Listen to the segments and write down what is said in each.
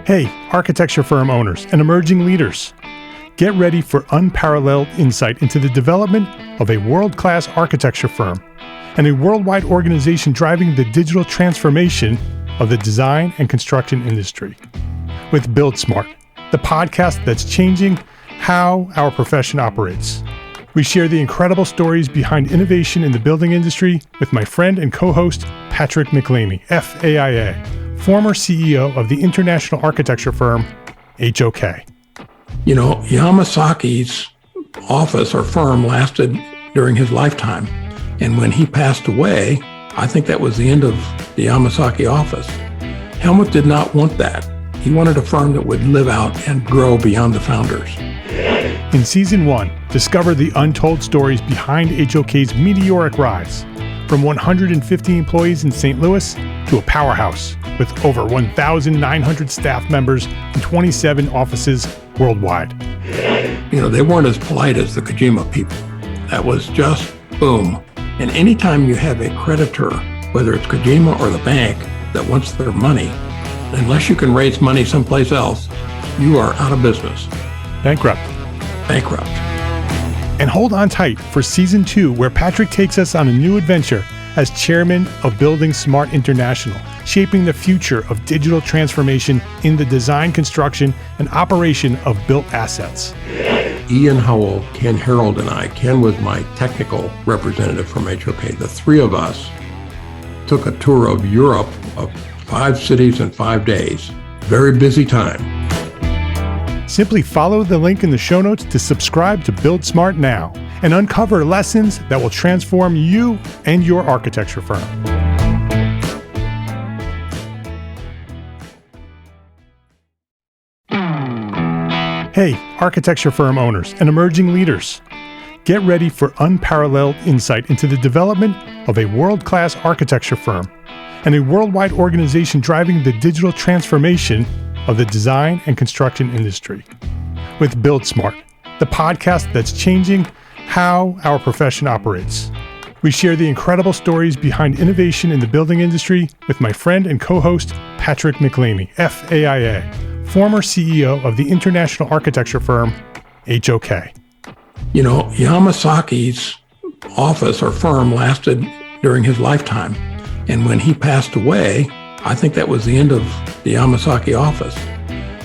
Hey, architecture firm owners and emerging leaders. Get ready for unparalleled insight into the development of a world-class architecture firm and a worldwide organization driving the digital transformation of the design and construction industry. With Build Smart, the podcast that's changing how our profession operates. We share the incredible stories behind innovation in the building industry with my friend and co-host, Patrick McLeamy, FAIA, former CEO of the international architecture firm, HOK. You know, Yamasaki's office or firm lasted during his lifetime. And when he passed away, I think that was the end of the Yamasaki office. Helmut did not want that. He wanted a firm that would live out and grow beyond the founders. In Season 1, discover the untold stories behind HOK's meteoric rise, from 150 employees in St. Louis to a powerhouse with over 1,900 staff members and 27 offices worldwide. You know, they weren't as polite as the Kojima people. That was just boom. And anytime you have a creditor, whether it's Kojima or the bank, that wants their money, unless you can raise money someplace else, you are out of business. Bankrupt. And hold on tight for Season 2, where Patrick takes us on a new adventure as chairman of Building Smart International, shaping the future of digital transformation in the design, construction, and operation of built assets. Ian Howell, Ken Harold, and I, Ken was my technical representative from HOK. The three of us took a tour of Europe of 5 cities in 5 days. Very busy time. Simply follow the link in the show notes to subscribe to Build Smart now and uncover lessons that will transform you and your architecture firm. Hey, architecture firm owners and emerging leaders. Get ready for unparalleled insight into the development of a world-class architecture firm and a worldwide organization driving the digital transformation of the design and construction industry. With Build Smart, the podcast that's changing how our profession operates. We share the incredible stories behind innovation in the building industry with my friend and co-host, Patrick McLeamy, FAIA, former CEO of the international architecture firm, HOK. You know, Yamasaki's office or firm lasted during his lifetime. And when he passed away, I think that was the end of the Yamasaki office.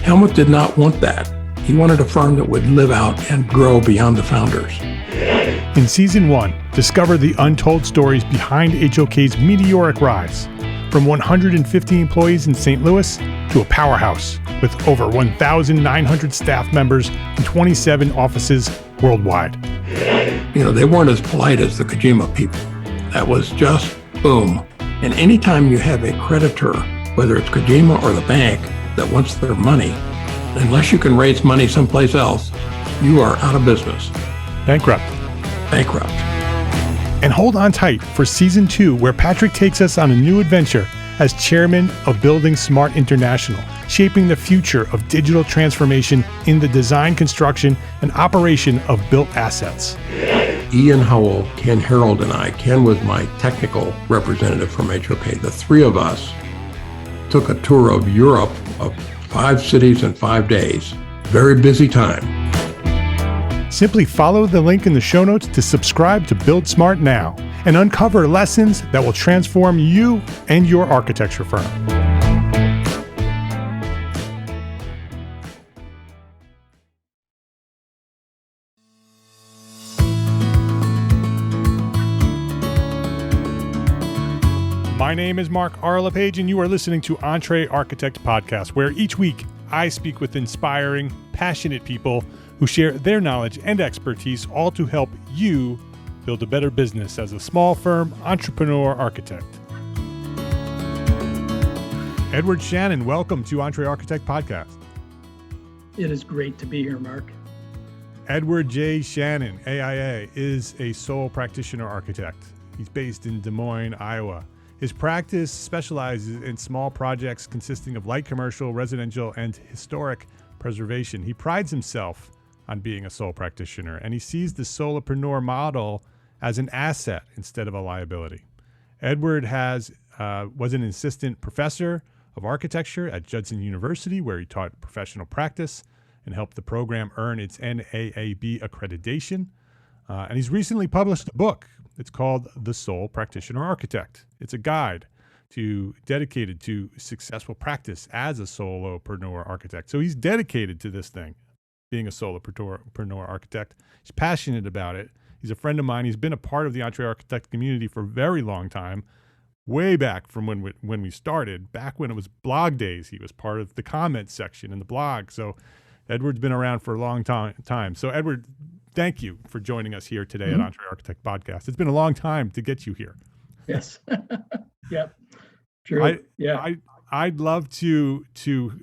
Helmut did not want that. He wanted a firm that would live out and grow beyond the founders. In Season 1, discover the untold stories behind HOK's meteoric rise, from 150 employees in St. Louis to a powerhouse with over 1,900 staff members and 27 offices worldwide. You know, they weren't as polite as the Kojima people. That was just boom. And anytime you have a creditor, whether it's Kojima or the bank, that wants their money, unless you can raise money someplace else, you are out of business. Bankrupt. And hold on tight for Season 2, where Patrick takes us on a new adventure as chairman of Building Smart International, shaping the future of digital transformation in the design, construction, and operation of built assets. Ian Howell, Ken Harold, and I, Ken was my technical representative from HOK. The three of us took a tour of Europe of 5 cities in 5 days. Very busy time. Simply follow the link in the show notes to subscribe to Build Smart now and uncover lessons that will transform you and your architecture firm. My name is Mark R. LePage, and you are listening to EntreArchitect podcast, where each week I speak with inspiring, passionate people who share their knowledge and expertise, all to help you build a better business as a small firm entrepreneur architect. Edward Shannon, welcome to EntreArchitect podcast. It is great to be here, Mark. Edward J. Shannon, AIA, is a sole practitioner architect. He's based in Des Moines, Iowa. His practice specializes in small projects consisting of light commercial, residential, and historic preservation. He prides himself on being a sole practitioner, and he sees the solopreneur model as an asset instead of a liability. Edward was an assistant professor of Architecture at Judson University, where he taught professional practice and helped the program earn its NAAB accreditation. And he's recently published a book. It's called The Sole Practitioner Architect. It's a guide dedicated to successful practice as a solopreneur architect. So he's dedicated to this thing, being a solopreneur architect. He's passionate about it. He's a friend of mine. He's been a part of the EntreArchitect community for a very long time, way back from when we started, back when it was blog days. He was part of the comments section in the blog. So Edward's been around for a long time. So Edward, thank you for joining us here today at EntreArchitect Podcast. It's been a long time to get you here. Yes. Yep. True. I'd love to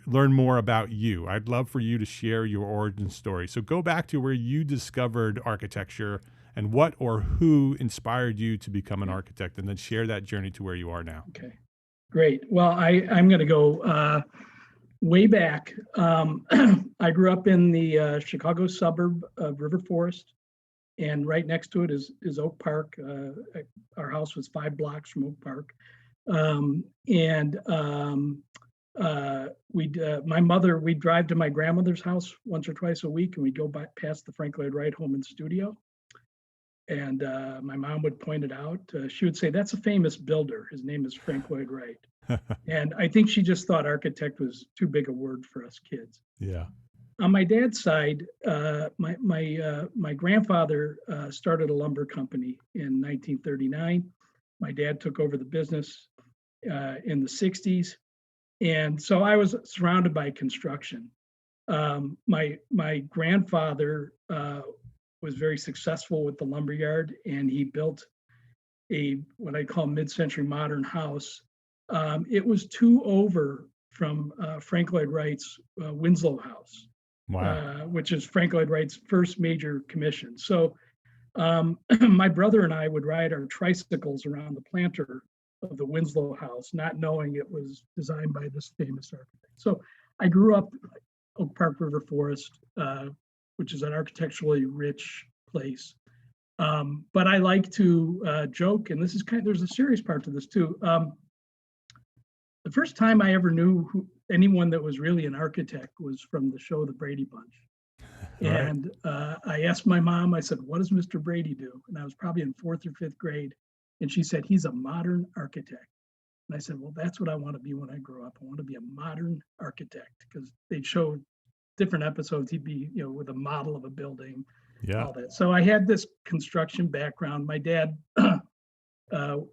learn more about you. I'd love for you to share your origin story. So go back to where you discovered architecture and what or who inspired you to become an architect, and then share that journey to where you are now. Okay, great. Well, I'm going to go way back. I grew up in the Chicago suburb of River Forest, and right next to it is Oak Park. Our house was 5 blocks from Oak Park. We'd drive to my grandmother's house once or twice a week, and we'd go past the Frank Lloyd Wright home and studio. And my mom would point it out. She would say, "That's a famous builder. His name is Frank Lloyd Wright." And I think she just thought architect was too big a word for us kids. Yeah. On my dad's side, my grandfather started a lumber company in 1939. My dad took over the business in the 60s. And so I was surrounded by construction. My grandfather was very successful with the lumberyard, and he built what I call mid-century modern house. It was 2 over from Frank Lloyd Wright's Winslow House. Wow. Which is Frank Lloyd Wright's first major commission. So my brother and I would ride our tricycles around the planter of the Winslow House, not knowing it was designed by this famous architect. So I grew up Oak Park, River Forest, which is an architecturally rich place. But I like to joke, and this is there's a serious part to this too. The first time I ever knew anyone that was really an architect was from the show The Brady Bunch. Right. And I asked my mom, I said, "What does Mr. Brady do?" And I was probably in 4th or 5th grade. And she said, "He's a modern architect." And I said, "Well, that's what I want to be when I grow up. I want to be a modern architect," because they'd show different episodes. He'd be, with a model of a building, all that. So I had this construction background. My dad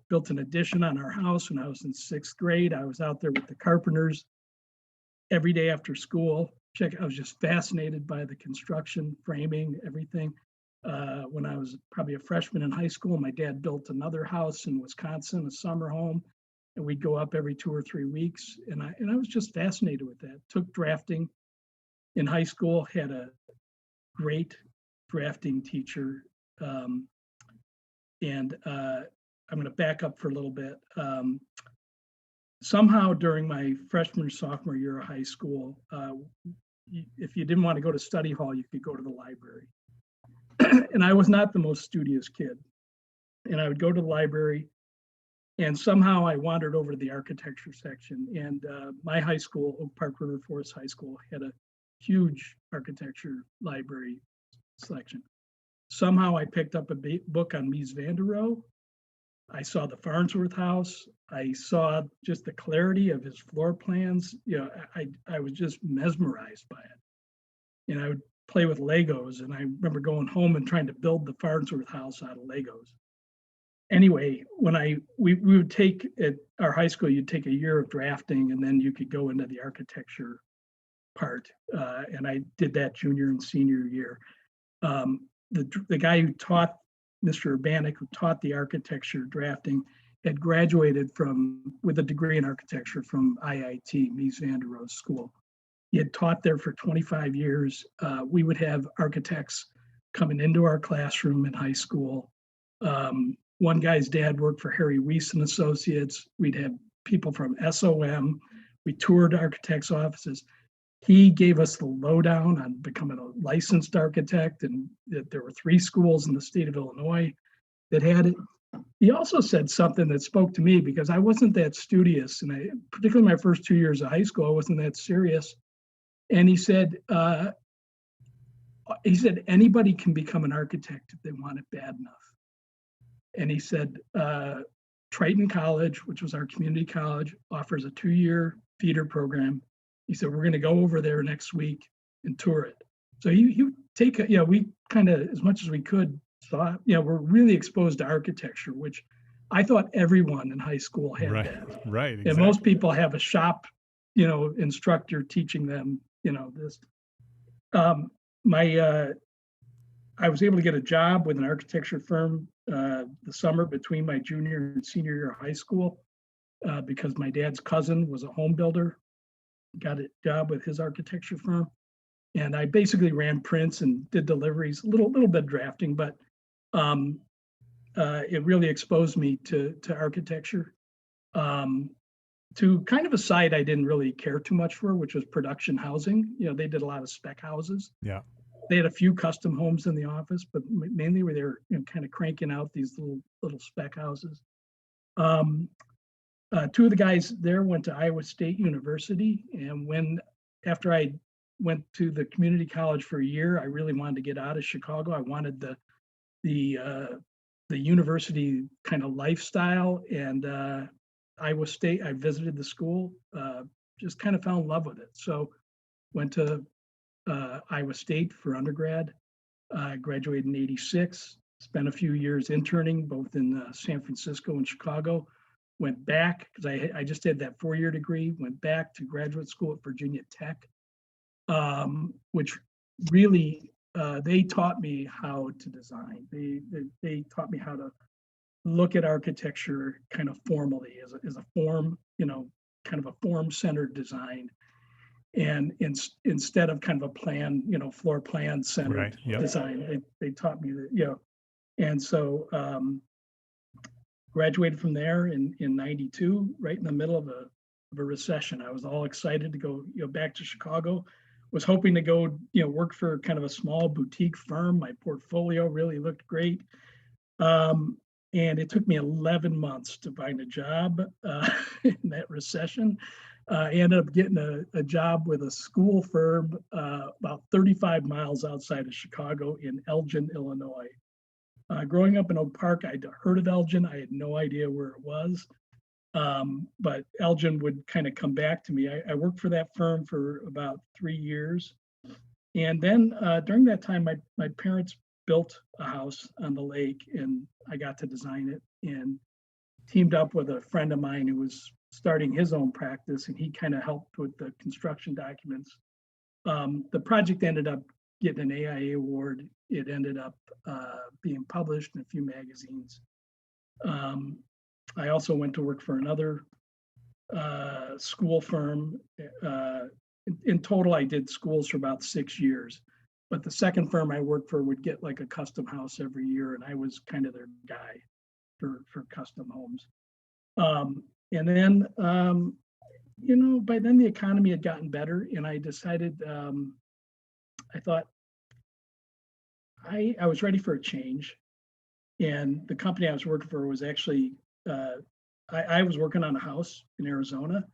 built an addition on our house when I was in 6th grade. I was out there with the carpenters every day after school. I was just fascinated by the construction, framing, everything. When I was probably a freshman in high school, my dad built another house in Wisconsin, a summer home, and we'd go up every 2 or 3 weeks. And I was just fascinated with that. Took drafting in high school, had a great drafting teacher. I'm going to back up for a little bit. Somehow during my freshman or sophomore year of high school, if you didn't want to go to study hall, you could go to the library. And I was not the most studious kid. And I would go to the library, and somehow I wandered over to the architecture section. And my high school, Oak Park River Forest High School, had a huge architecture library section. Somehow I picked up a book on Mies van der Rohe. I saw the Farnsworth House. I saw just the clarity of his floor plans. I was just mesmerized by it. And I would play with Legos, and I remember going home and trying to build the Farnsworth House out of Legos. Anyway, when we would take at our high school, you'd take a year of drafting, and then you could go into the architecture part. And I did that junior and senior year. The guy who taught, Mr. Urbanik, who taught the architecture drafting, had graduated with a degree in architecture from IIT, Mies van der Rohe School. He had taught there for 25 years. We would have architects coming into our classroom in high school. One guy's dad worked for Harry Weiss and Associates. We'd have people from SOM. We toured architects' offices. He gave us the lowdown on becoming a licensed architect, and that there were 3 schools in the state of Illinois that had it. he also said something that spoke to me because I wasn't that studious, and particularly my first 2 years of high school, I wasn't that serious. And he said anybody can become an architect if they want it bad enough. And he said Triton College, which was our community college, offers a 2-year feeder program. He said, we're going to go over there next week and tour it. So you take, we kind of, as much as we could, thought, we're really exposed to architecture, which I thought everyone in high school had that. Right. Exactly. And most people have a shop, instructor teaching them, this. I was able to get a job with an architecture firm the summer between my junior and senior year of high school because my dad's cousin was a home builder, got a job with his architecture firm. And I basically ran prints and did deliveries, a little bit of drafting, but it really exposed me to architecture. To kind of a side I didn't really care too much for, which was production housing. They did a lot of spec houses. Yeah. They had a few custom homes in the office, but mainly they were kind of cranking out these little spec houses. Two of the guys there went to Iowa State University, and after I went to the community college for a year, I really wanted to get out of Chicago. I wanted the university kind of lifestyle, and Iowa State, I visited the school, just kind of fell in love with it. So went to Iowa State for undergrad, graduated in '86, spent a few years interning both in San Francisco and Chicago, went back, because I just did that 4-year degree, went back to graduate school at Virginia Tech, which really, they taught me how to design. They taught me how to look at architecture kind of formally as a form, kind of a form-centered design. And instead of kind of a plan, floor plan centered design, they taught me that, And so graduated from there in '92, right in the middle of a recession. I was all excited to go, back to Chicago. Was hoping to go, work for kind of a small boutique firm. My portfolio really looked great. And it took me 11 months to find a job in that recession. I ended up getting a job with a school firm about 35 miles outside of Chicago in Elgin, Illinois. Growing up in Oak Park, I'd heard of Elgin. I had no idea where it was. But Elgin would kind of come back to me. I worked for that firm for about 3 years. And then during that time, my parents built a house on the lake, and I got to design it and teamed up with a friend of mine who was starting his own practice, and he kind of helped with the construction documents. The project ended up getting an AIA award. It ended up being published in a few magazines. I also went to work for another school firm. In total, I did schools for about 6 years. But the second firm I worked for would get like a custom house every year, and I was kind of their guy for custom homes. And then, by then the economy had gotten better, and I decided, I thought I was ready for a change. And the company I was working for was actually, I was working on a house in Arizona,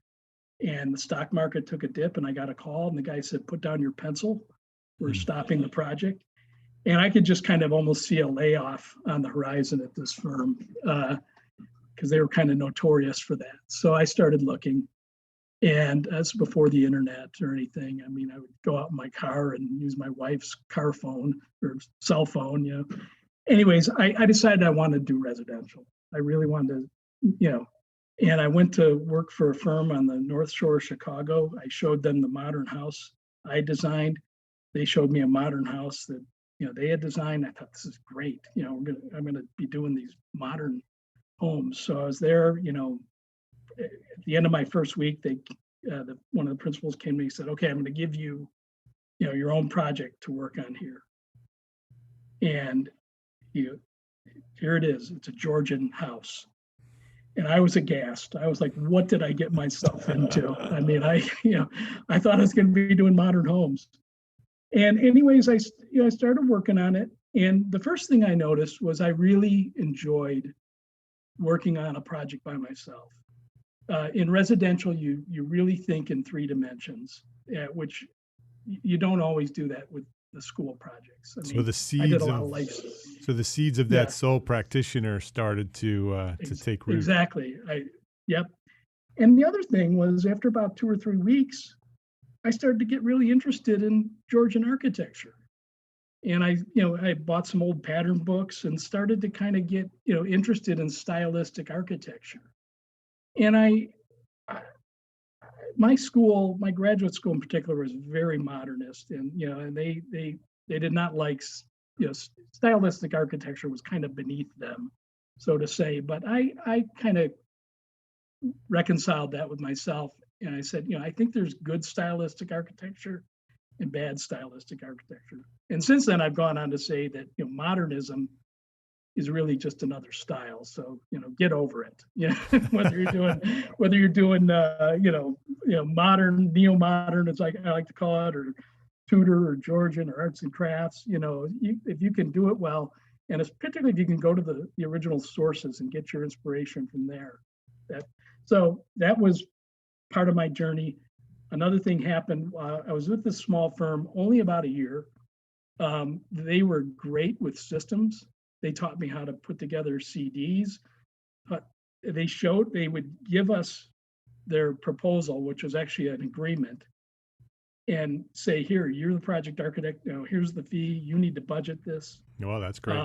and the stock market took a dip, and I got a call, and the guy said, "Put down your pencil. We're stopping the project." And I could just kind of almost see a layoff on the horizon at this firm because they were kind of notorious for that. So I started looking, and that's before the internet or anything. I mean, I would go out in my car and use my wife's car phone or cell phone, Anyways, I decided I wanted to do residential. I really wanted to, and I went to work for a firm on the North Shore of Chicago. I showed them the modern house I designed. They showed me a modern house that, they had designed. I thought, this is great. I'm going to be doing these modern homes. So I was there, at the end of my first week, one of the principals came to me and said, "Okay, I'm going to give you, your own project to work on here." And here it is. It's a Georgian house. And I was aghast. I was like, what did I get myself into? I mean, I thought I was going to be doing modern homes. And anyways, I started working on it. And the first thing I noticed was I really enjoyed working on a project by myself. In residential, you really think in 3 dimensions, which you don't always do that with the school projects. I So mean, the I did seeds a lot of of life. so the seeds of Yeah. that sole practitioner started to take root. Exactly. Yep. And the other thing was, after about 2 or 3 weeks, I started to get really interested in Georgian architecture. And I bought some old pattern books and started to kind of get, interested in stylistic architecture. And my graduate school in particular was very modernist, and they did not like, stylistic architecture was kind of beneath them, so to say. But I kind of reconciled that with myself, and I said, I think there's good stylistic architecture and bad stylistic architecture. And since then, I've gone on to say that modernism is really just another style. So get over it. Whether you're doing modern, neo-modern, it's like I like to call it, or Tudor or Georgian or arts and crafts. If you can do it well, and it's particularly if you can go to the original sources and get your inspiration from there. So that was part of my journey. Another thing happened. I was with this small firm only about a year. They were great with systems. They taught me how to put together CDs. They would give us their proposal, which was actually an agreement, and say, here, you're the project architect. Here's the fee. You need to budget this. Well, that's great.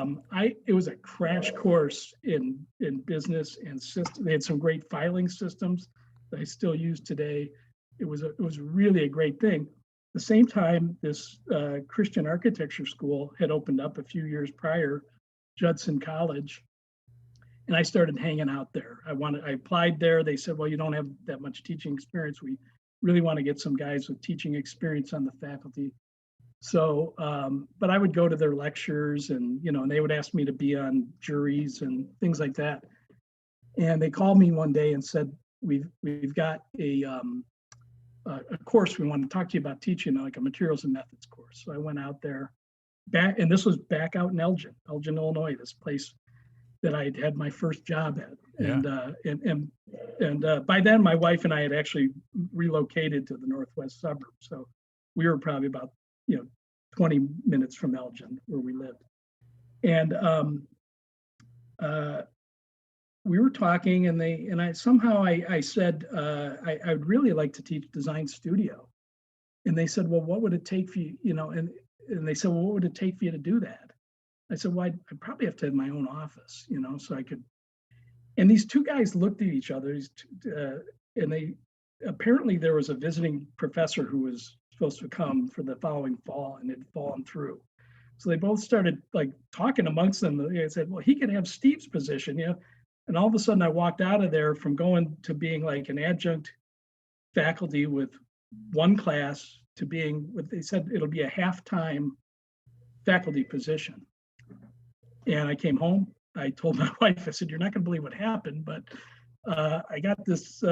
It was a crash course in business and system. They had some great filing systems that I still use today. It was really a great thing. At the same time, this Christian architecture school had opened up a few years prior, Judson College, and I started hanging out there. I applied there. They said, well, you don't have that much teaching experience. We really want to get some guys with teaching experience on the faculty. So, but I would go to their lectures, and and they would ask me to be on juries and things like that. And they called me one day and said, we've got a course we want to talk to you about teaching, like a materials and methods course. So I went out there, and this was back out in Elgin, Illinois, this place that I had my first job at. Yeah. And by then, my wife and I had actually relocated to the northwest suburbs. So we were probably about 20 minutes from Elgin, where we lived. And we were talking, and I said I would really like to teach design studio. And they said, well, what would it take for you? And they said, well, what would it take for you to do that? I said, well, I'd probably have to have my own office, so I could. And these two guys looked at each other, and they apparently there was a visiting professor who was supposed to come for the following fall, and it had fallen through. So they both started like talking amongst them. They said, well, he could have Steve's position, And all of a sudden, I walked out of there from going to being like an adjunct faculty with one class to being what they said it'll be a half-time faculty position. And I came home. I told my wife, I said, you're not going to believe what happened, but I got this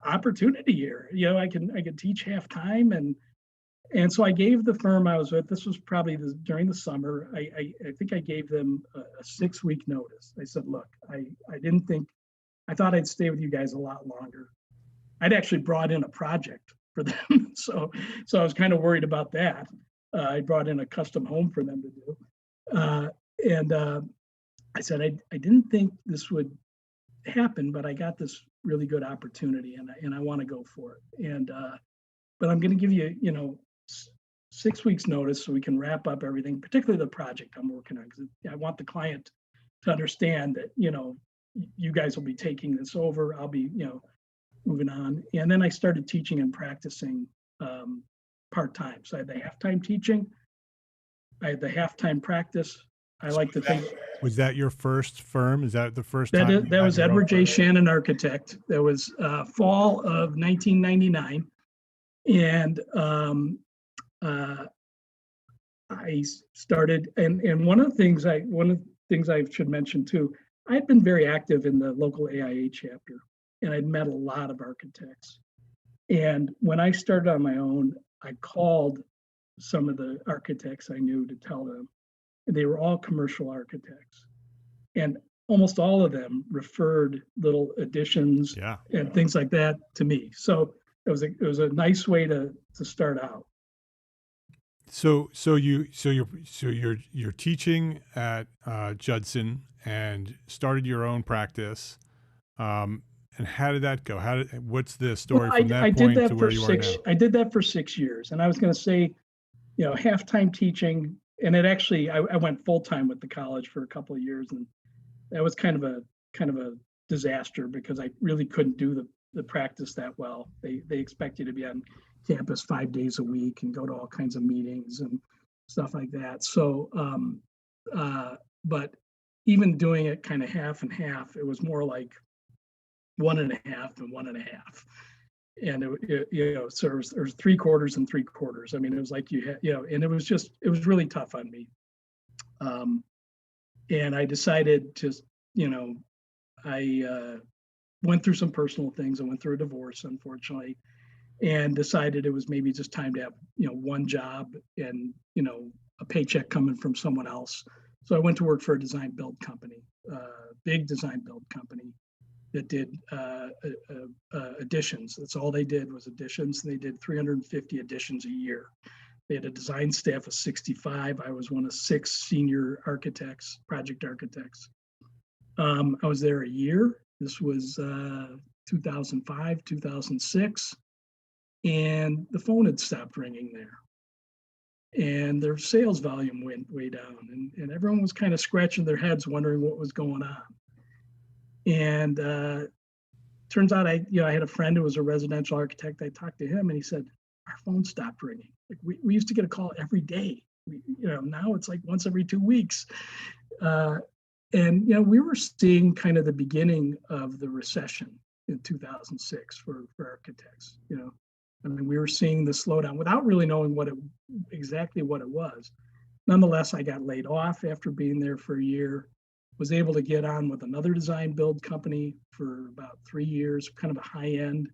opportunity here. I can teach half-time, and so I gave the firm I was with. This was probably during the summer. I think I gave them a 6-week notice. I said, look, I thought I'd stay with you guys a lot longer. I'd actually brought in a project for them, so I was kind of worried about that. I brought in a custom home for them to do. And I said, I didn't think this would happen, but I got this really good opportunity, and I want to go for it. But I'm going to give you, 6 weeks notice so we can wrap up everything, particularly the project I'm working on, because I want the client to understand that, you guys will be taking this over. I'll be, moving on. And then I started teaching and practicing part-time. So I had the half-time teaching. I had the half-time practice. I like to think. Was that your first firm? Is that the first time? That was Edward J. Shannon Architect. That was fall of 1999. And I started, and one of the things I should mention too, I'd been very active in the local AIA chapter, and I'd met a lot of architects. And when I started on my own, I called some of the architects I knew to tell them, and they were all commercial architects. And almost all of them referred little additions Yeah. and things like that to me. So it was a nice way to start out. So you're teaching at Judson and started your own practice. And how did that go? What's the story from that point to where you are now? I did that for 6 years, and I was going to say, half-time teaching, and it actually I went full-time with the college for a couple of years, and that was kind of a disaster because I really couldn't do the practice that well. They expect you to be on campus 5 days a week and go to all kinds of meetings and stuff like that. So, but even doing it kind of half and half, it was more like 1.5 and 1.5. And so there's 3/4 and 3/4. I mean, it was like you had, and it was really tough on me. And I decided to, I went through some personal things. I went through a divorce, unfortunately, and decided it was maybe just time to have, one job and, a paycheck coming from someone else. So I went to work for a design build company, big design build company that did additions. That's all they did was additions. And they did 350 additions a year. They had a design staff of 65. I was one of 6 senior architects, project architects. I was there a year. This was 2005, 2006. And the phone had stopped ringing there. And their sales volume went way down. And everyone was kind of scratching their heads wondering what was going on. And turns out I had a friend who was a residential architect. I talked to him and he said, our phone stopped ringing. Like we used to get a call every day. Now it's like once every 2 weeks. And we were seeing kind of the beginning of the recession in 2006 for architects. I mean, we were seeing the slowdown without really knowing exactly what it was. Nonetheless, I got laid off after being there for a year. Was able to get on with another design build company for about 3 years, kind of a high-end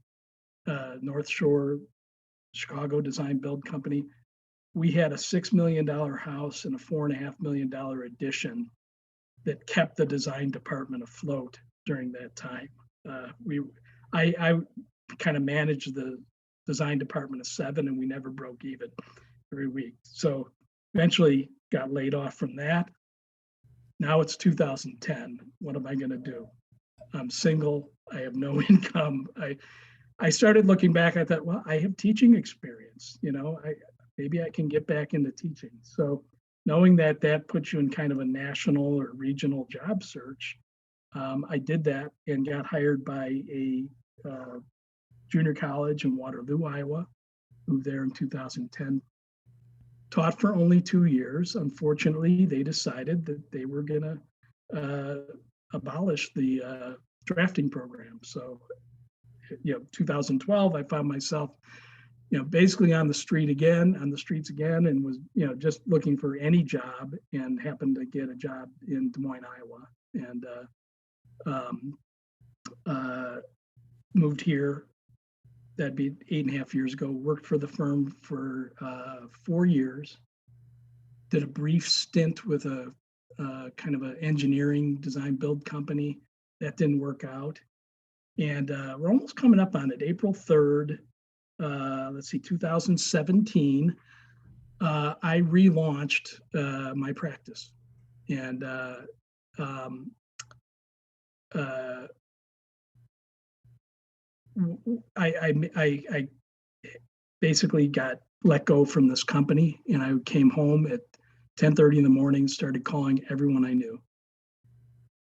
North Shore, Chicago design build company. We had a $6 million house and a $4.5 million addition that kept the design department afloat during that time. I kind of managed the design department of 7, and we never broke even every week. So eventually got laid off from that. Now it's 2010. What am I going to do? I'm single. I have no income. I started looking back. I thought, well, I have teaching experience. Maybe I can get back into teaching. So knowing that puts you in kind of a national or regional job search, I did that and got hired by a junior college in Waterloo, Iowa. Moved there in 2010. Taught for only 2 years. Unfortunately, they decided that they were going to abolish the drafting program. So, 2012, I found myself, basically on the streets again, and was, just looking for any job, and happened to get a job in Des Moines, Iowa, and moved here. That'd be 8.5 years ago. Worked for the firm for 4 years. Did a brief stint with a kind of an engineering design build company. That didn't work out. And we're almost coming up on it. April 3rd, 2017, I relaunched my practice. And I basically got let go from this company, and I came home at 10:30 in the morning, started calling everyone I knew.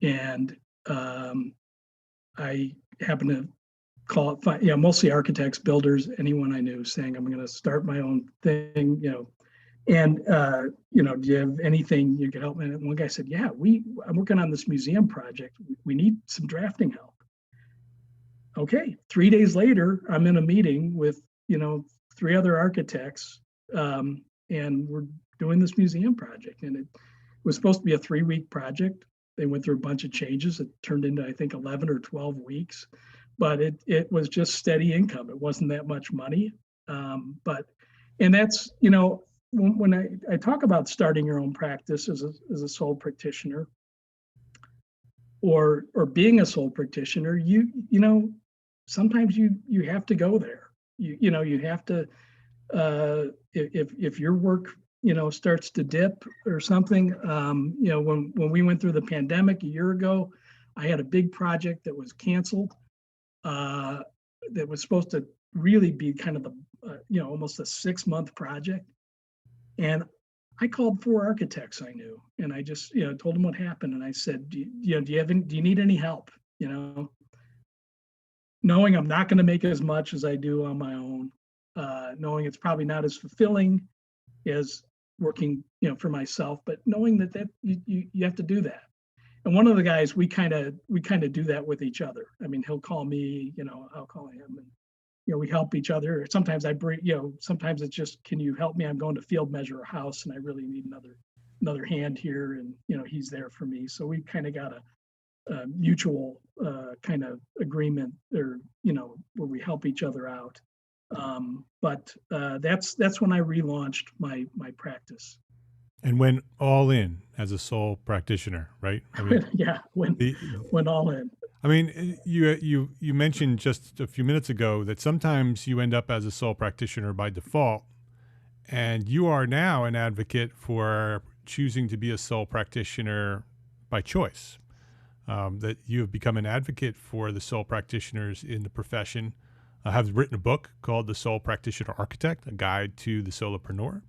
And I happened to call it, mostly architects, builders, anyone I knew, saying, I'm going to start my own thing, and, do you have anything you could help me? And one guy said, yeah, I'm working on this museum project. We need some drafting help. Okay, 3 days later, I'm in a meeting with, 3 other architects, and we're doing this museum project. And it was supposed to be a 3-week project. They went through a bunch of changes. It turned into, I think, 11 or 12 weeks, but it was just steady income. It wasn't that much money. And that's, when I talk about starting your own practice as a sole practitioner, or being a sole practitioner, you know, sometimes you have to go there. You know, you have to, if your work, you know, starts to dip or something. You know, when we went through the pandemic a year ago, I had a big project that was canceled, that was supposed to really be kind of the, you know, almost a 6-month project. And I called 4 architects I knew, and I just, you know, told them what happened. And I said, do you need any help? You know, knowing I'm not going to make as much as I do on my own, knowing it's probably not as fulfilling as working, you know, for myself, but knowing that you have to do that. And one of the guys, we kind of do that with each other. I mean, he'll call me, you know, I'll call him, and you know, we help each other. Sometimes I bring, you know, sometimes it's just, can you help me? I'm going to field measure a house and I really need another hand here, and you know, he's there for me. So we kind of got a mutual kind of agreement, or you know, where we help each other out. But that's when I relaunched my practice. And went all in as a sole practitioner, right? I mean, yeah, went all in. I mean, you mentioned just a few minutes ago that sometimes you end up as a sole practitioner by default, and you are now an advocate for choosing to be a sole practitioner by choice. That you have become an advocate for the sole practitioners in the profession. I have written a book called The Sole Practitioner Architect, a guide to the solopreneur.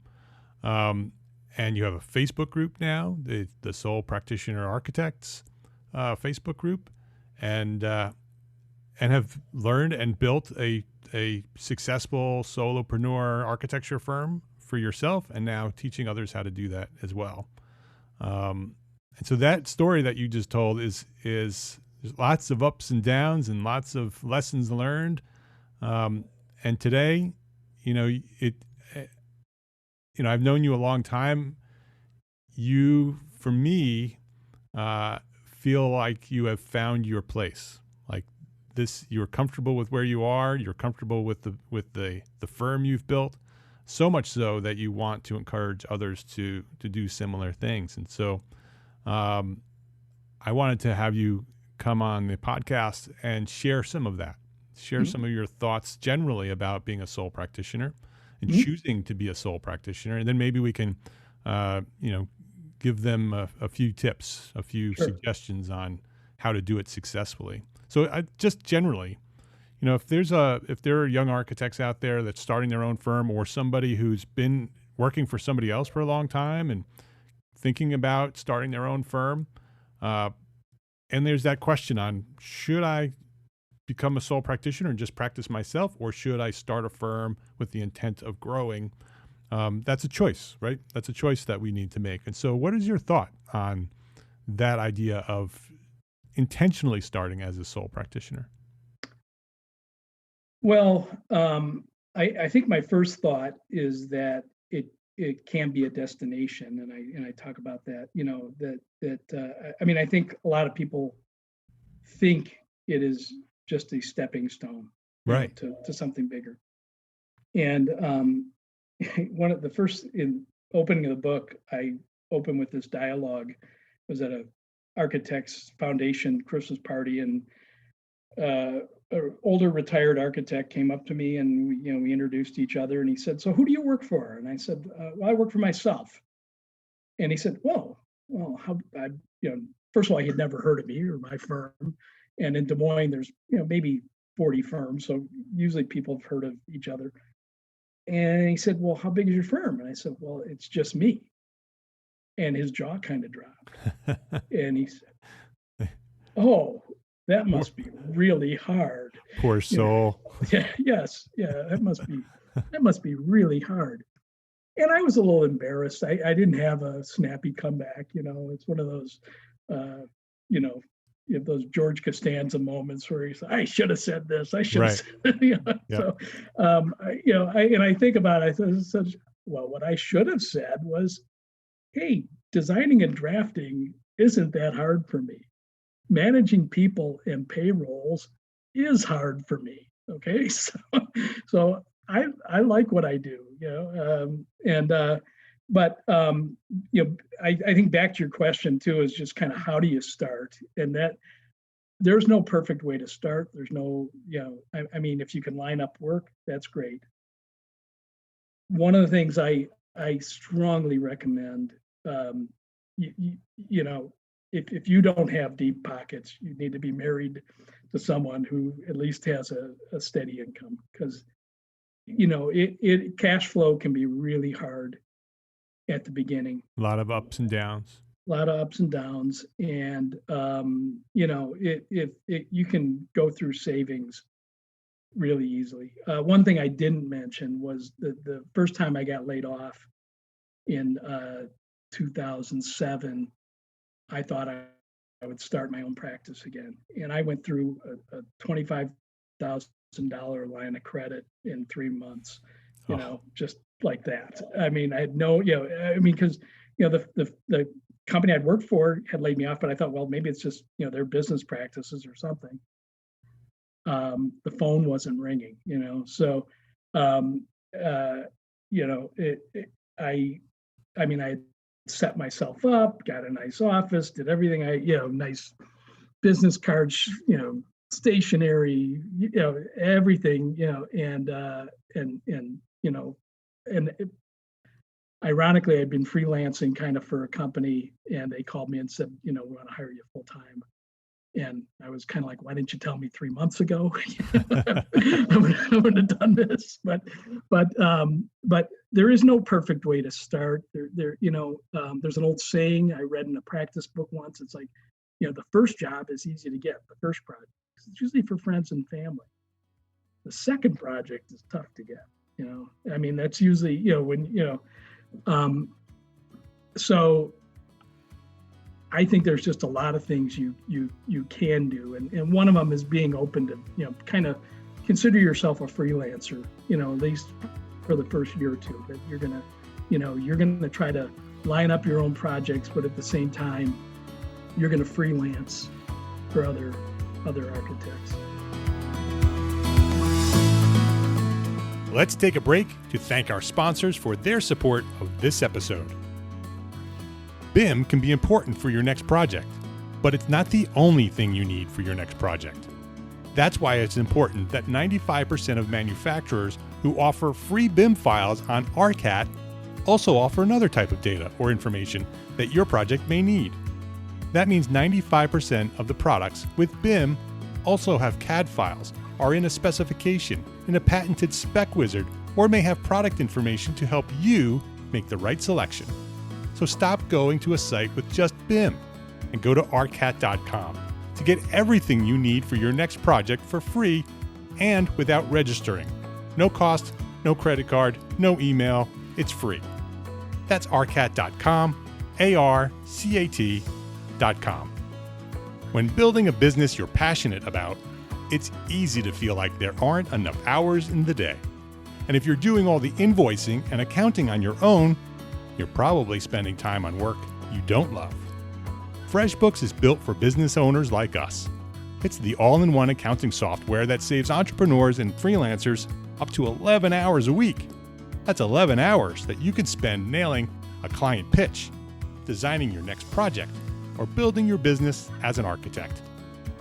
And you have a Facebook group now, the Sole Practitioner Architects Facebook group, and have learned and built a successful solopreneur architecture firm for yourself, and now teaching others how to do that as well. And so that story that you just told is there's lots of ups and downs and lots of lessons learned. And today, you know, you know, I've known you a long time. You, for me, feel like you have found your place. Like this, you're comfortable with where you are. You're comfortable with the firm you've built. So much so that you want to encourage others to do similar things. And so, I wanted to have you come on the podcast and share some of that. Share some of your thoughts generally about being a sole practitioner and choosing to be a sole practitioner. And then maybe we can, you know, give them a few tips, a few suggestions on how to do it successfully. So just generally, you know, if there are young architects out there that's starting their own firm, or somebody who's been working for somebody else for a long time and thinking about starting their own firm, and there's that question on, should I become a sole practitioner and just practice myself, or should I start a firm with the intent of growing? That's a choice, right? That's a choice that we need to make. And so what is your thought on that idea of intentionally starting as a sole practitioner? Well, I think my first thought is that it can be a destination, and I talk about that. You know, that I mean, I think a lot of people think it is just a stepping stone, right, to something bigger. And one of the first, in opening of the book, I opened with this dialogue. It was at a architects foundation Christmas party, and an older retired architect came up to me, and we introduced each other, and he said, "So who do you work for?" And I said, "Well, I work for myself." And he said, "Well, how?" First of all, he had never heard of me or my firm, and in Des Moines, there's maybe 40 firms, so usually people have heard of each other. And he said, "Well, how big is your firm?" And I said, "Well, it's just me." And his jaw kind of dropped, and he said, "Oh, that must be really hard." Poor soul. Yeah, yes, yeah, that must be really hard. And I was a little embarrassed. I didn't have a snappy comeback. It's one of those, you have those George Costanza moments where he's, "I should have said this. I should have said it." Yep. So, I think about it. I said, well, what I should have said was, "Hey, designing and drafting isn't that hard for me. Managing people and payrolls is hard for me." Okay, so I like what I do, but I think back to your question too, is just kind of how do you start? And that there's no perfect way to start. There's no, I mean, if you can line up work, that's great. One of the things I strongly recommend, if you don't have deep pockets, you need to be married to someone who at least has a steady income, because cash flow can be really hard at the beginning. A lot of ups and downs. And you can go through savings really easily. One thing I didn't mention was the first time I got laid off in 2007, I thought I would start my own practice again. And I went through a $25,000 line of credit in 3 months, just like that. I mean, I had no, because, the company I'd worked for had laid me off, but I thought, well, maybe it's just, their business practices or something. The phone wasn't ringing, so, I set myself up, got a nice office, did everything nice business cards, stationery, everything, and ironically, I'd been freelancing kind of for a company, and they called me and said, we want to hire you full time. And I was kind of like, why didn't you tell me 3 months ago? I would have done this, but there is no perfect way to start. There's an old saying I read in a practice book once. It's like, the first job is easy to get, the first project. It's usually for friends and family. The second project is tough to get. I mean, that's usually, so I think there's just a lot of things you can do, and one of them is being open to kind of consider yourself a freelancer, at least for the first year or two. That you're gonna try to line up your own projects, but at the same time, you're gonna freelance for other architects. Let's take a break to thank our sponsors for their support of this episode. BIM can be important for your next project, but it's not the only thing you need for your next project. That's why it's important that 95% of manufacturers who offer free BIM files on ARCAT also offer another type of data or information that your project may need. That means 95% of the products with BIM also have CAD files, are in a specification, in a patented spec wizard, or may have product information to help you make the right selection. So stop going to a site with just BIM and go to arcat.com to get everything you need for your next project for free and without registering. No cost, no credit card, no email. It's free. That's arcat.com, ARCAT.com. When building a business you're passionate about, it's easy to feel like there aren't enough hours in the day. And if you're doing all the invoicing and accounting on your own, you're probably spending time on work you don't love. FreshBooks is built for business owners like us. It's the all-in-one accounting software that saves entrepreneurs and freelancers up to 11 hours a week. That's 11 hours that you can spend nailing a client pitch, designing your next project, or building your business as an architect.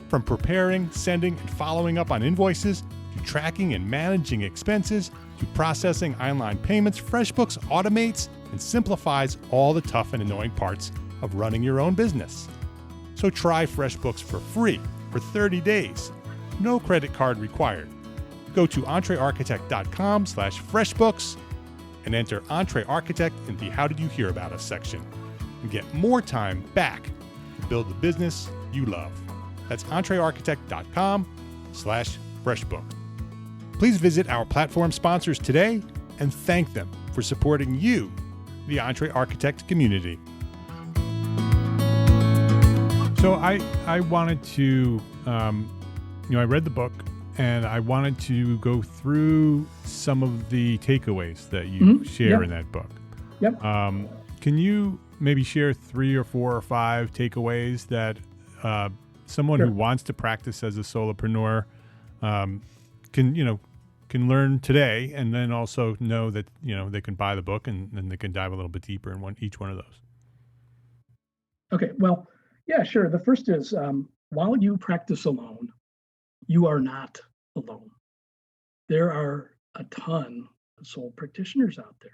From preparing, sending, and following up on invoices, to tracking and managing expenses, to processing online payments, FreshBooks automates and simplifies all the tough and annoying parts of running your own business. So try FreshBooks for free for 30 days. No credit card required. Go to EntreArchitect.com/FreshBooks and enter EntreArchitect in the How Did You Hear About Us section and get more time back to build the business you love. That's EntreArchitect.com/FreshBook. Please visit our platform sponsors today and thank them for supporting you, the EntreArchitect community. So I wanted to, I read the book and I wanted to go through some of the takeaways that you share in that book. Yep. Can you maybe share 3 or 4 or 5 takeaways that someone who wants to practice as a solopreneur can can learn today, and then also know that they can buy the book and then they can dive a little bit deeper in each one of those. Okay, well, yeah, sure. The first is while you practice alone, you are not alone. There are a ton of sole practitioners out there.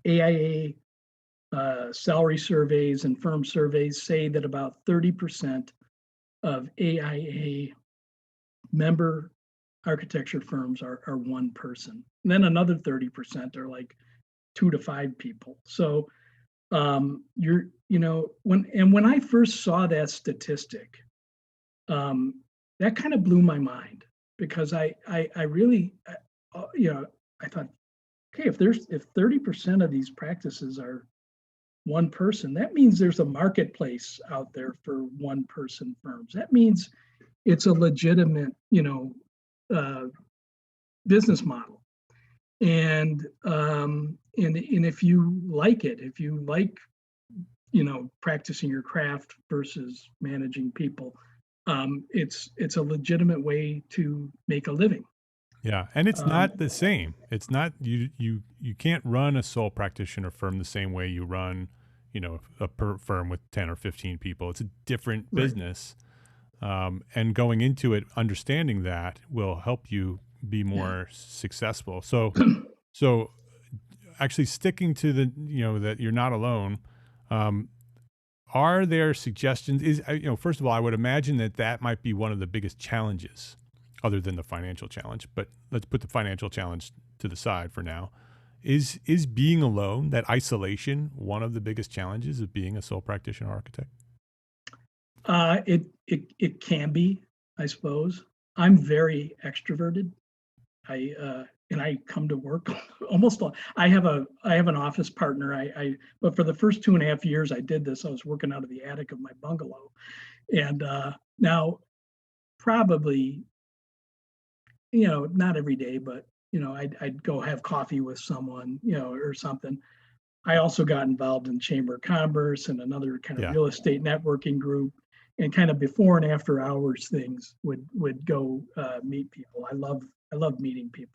AIA salary surveys and firm surveys say that about 30% of AIA member architecture firms are one person. And then another 30% are like 2 to 5 people. So when I first saw that statistic, that kind of blew my mind, because I really, I thought, okay, if 30% of these practices are one person, that means there's a marketplace out there for one person firms. That means it's a legitimate, business model. And if you like it, if you like, practicing your craft versus managing people, it's a legitimate way to make a living. Yeah, and it's not the same. It's not you can't run a sole practitioner firm the same way you run, a firm with 10 or 15 people. It's a different business. And going into it, understanding that will help you be more successful. So actually sticking to that you're not alone. Are there suggestions? First of all, I would imagine that might be one of the biggest challenges, other than the financial challenge, but let's put the financial challenge to the side for now. Is being alone, that isolation, one of the biggest challenges of being a sole practitioner architect? It can be, I suppose. I'm very extroverted. I come to work almost. I have an office partner. But for the first 2.5 years I did this, I was working out of the attic of my bungalow, and now probably, not every day, but I'd go have coffee with someone, or something. I also got involved in Chamber of Commerce and another kind of real estate networking group, and kind of before and after hours things would go meet people. I love meeting people.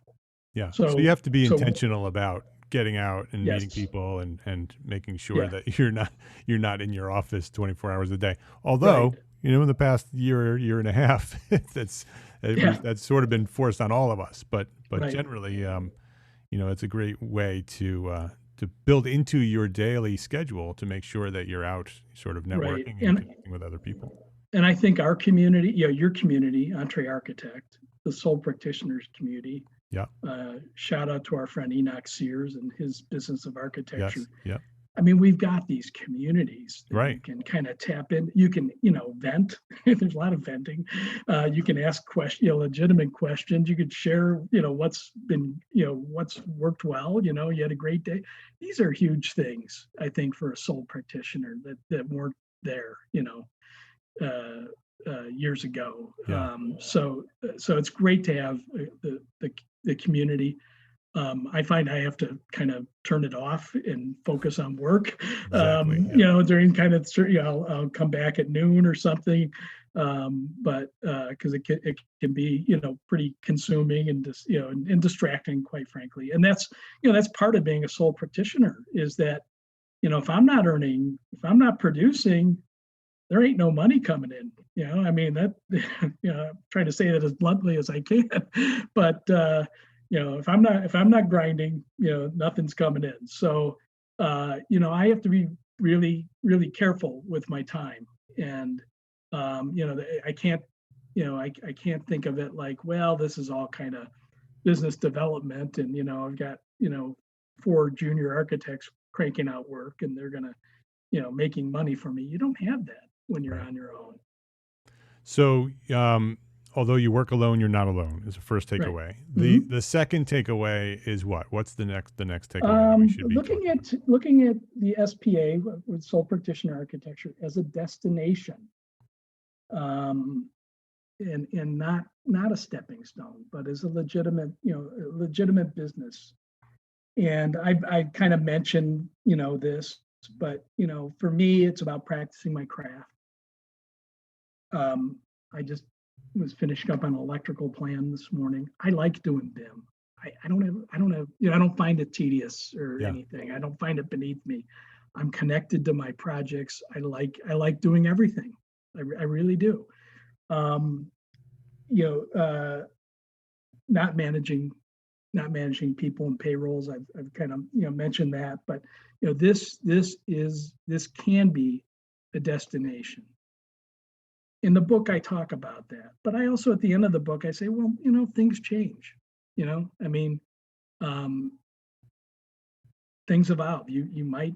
Yeah. So you have to be intentional about getting out and meeting people and making sure that you're not in your office 24 hours a day. Although, in the past year and a half, that's sort of been forced on all of us. But generally, it's a great way to build into your daily schedule to make sure that you're out sort of networking and connecting with other people. And I think our community, your community, EntreArchitect, the sole practitioners community. Yeah. Shout out to our friend Enoch Sears and his business of architecture. Yes. Yeah. I mean, we've got these communities that you can kind of tap in. You can, vent. There's a lot of venting. You can ask legitimate questions. You could share, what's been, what's worked well. You had a great day. These are huge things, I think, for a sole practitioner that weren't there, years ago. Yeah. So it's great to have the community. I find I have to kind of turn it off and focus on work. Exactly, During kind of, I'll come back at noon or something. But because it can be, pretty consuming and just, and distracting, quite frankly. And that's part of being a sole practitioner, is that, if I'm not earning, if I'm not producing, there ain't no money coming in. I mean, that, I'm trying to say that as bluntly as I can, but if I'm not grinding, nothing's coming in. So, I have to be really, really careful with my time. And, I can't, I can't think of it like, well, this is all kind of business development. And, I've got, 4 junior architects cranking out work and they're going to, making money for me. You don't have that when you're on your own. So, although you work alone, you're not alone is the first takeaway. Right. The second takeaway is what? What's the next takeaway that we should be looking at the SPA with sole practitioner architecture as a destination, and not a stepping stone, but as a legitimate business. And I kind of mentioned, this, but for me, it's about practicing my craft. I just was finishing up an electrical plan this morning. I like doing BIM. I don't have, I don't find it tedious or anything. I don't find it beneath me. I'm connected to my projects. I like doing everything. I really do. Not managing people and payrolls. I've kind of mentioned that, but this can be a destination. In the book, I talk about that, but I also at the end of the book I say, well, things change. Things evolve. You might